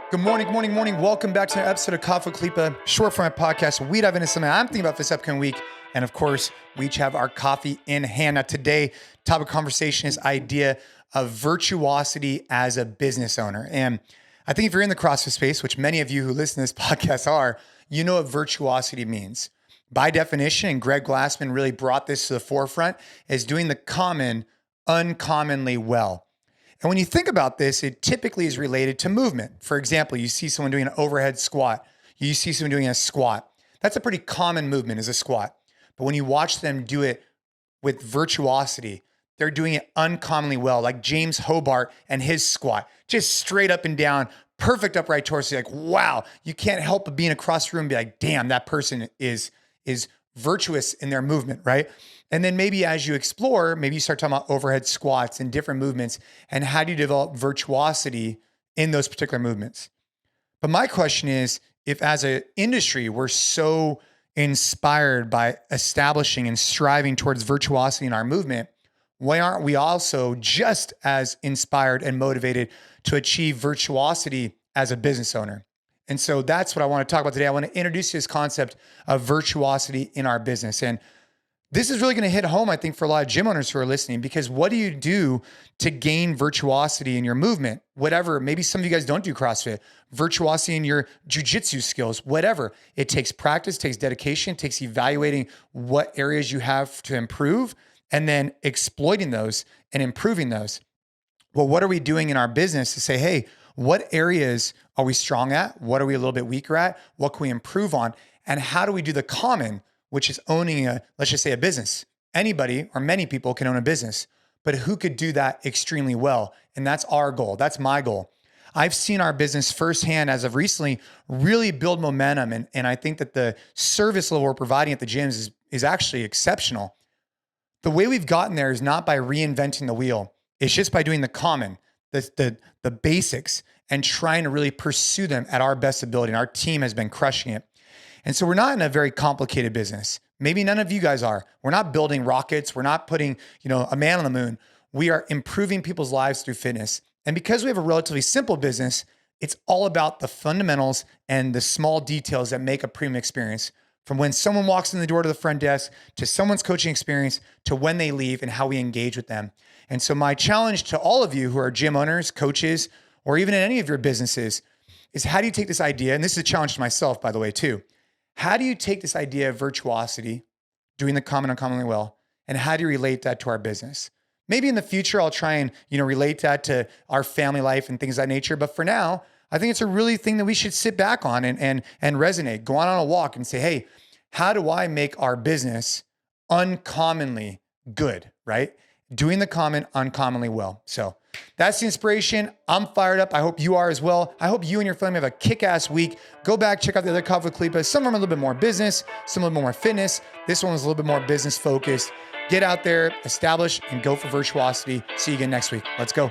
Good morning, morning, morning. Welcome back to another episode of Coffee with Khalipa, short format podcast where we dive into something I'm thinking about this upcoming week. And of course, we each have our coffee in hand. Now today, topic of conversation is idea of virtuosity as a business owner. And I think if you're in the CrossFit space, which many of you who listen to this podcast are, you know what virtuosity means. By definition, and Greg Glassman really brought this to the forefront, is doing the common uncommonly well. And when you think about this, it typically is related to movement. For example, you see someone doing an overhead squat. You see someone doing a squat. That's a pretty common movement, is a squat. But when you watch them do it with virtuosity, they're doing it uncommonly well, like James Hobart and his squat, just straight up and down, perfect upright torso. You're like, wow, you can't help but be in a CrossFit room and be like, damn, that person is virtuous in their movement, right? And then maybe as you explore, maybe you start talking about overhead squats and different movements and how do you develop virtuosity in those particular movements. But my question is, if as an industry, we're so inspired by establishing and striving towards virtuosity in our movement, why aren't we also just as inspired and motivated to achieve virtuosity as a business owner? And so that's what I want to talk about today. I want to introduce this concept of virtuosity in our business. And this is really going to hit home, I think, for a lot of gym owners who are listening, because what do you do to gain virtuosity in your movement? Whatever, maybe some of you guys don't do CrossFit, virtuosity in your jujitsu skills, whatever. It takes practice, takes dedication, takes evaluating what areas you have to improve and then exploiting those and improving those. Well, what are we doing in our business to say, hey, what areas are we strong at? What are we a little bit weaker at? What can we improve on? And how do we do the common, which is owning let's just say a business? Anybody or many people can own a business, but who could do that extremely well? And that's our goal. That's my goal. I've seen our business firsthand as of recently really build momentum. And I think that the service level we're providing at the gyms is actually exceptional. The way we've gotten there is not by reinventing the wheel. It's just by doing the common, the basics, and trying to really pursue them at our best ability. And our team has been crushing it. And so we're not in a very complicated business. Maybe none of you guys are. We're not building rockets. We're not putting, a man on the moon. We are improving people's lives through fitness. And because we have a relatively simple business, it's all about the fundamentals and the small details that make a premium experience. From when someone walks in the door to the front desk, to someone's coaching experience, to when they leave and how we engage with them. And so my challenge to all of you who are gym owners, coaches, or even in any of your businesses is, how do you take this idea, and this is a challenge to myself, by the way, too. How do you take this idea of virtuosity, doing the common uncommonly well, and how do you relate that to our business? Maybe in the future, I'll try and, relate that to our family life and things of that nature. But for now, I think it's a really thing that we should sit back on and resonate, go on a walk and say, hey, how do I make our business uncommonly good, right? Doing the common uncommonly well. So that's the inspiration. I'm fired up. I hope you are as well. I hope you and your family have a kick-ass week. Go back, check out the other Coffee with Khalipa. Some of them are a little bit more business, some of them more fitness. This one was a little bit more business focused. Get out there, establish, and go for virtuosity. See you again next week. Let's go.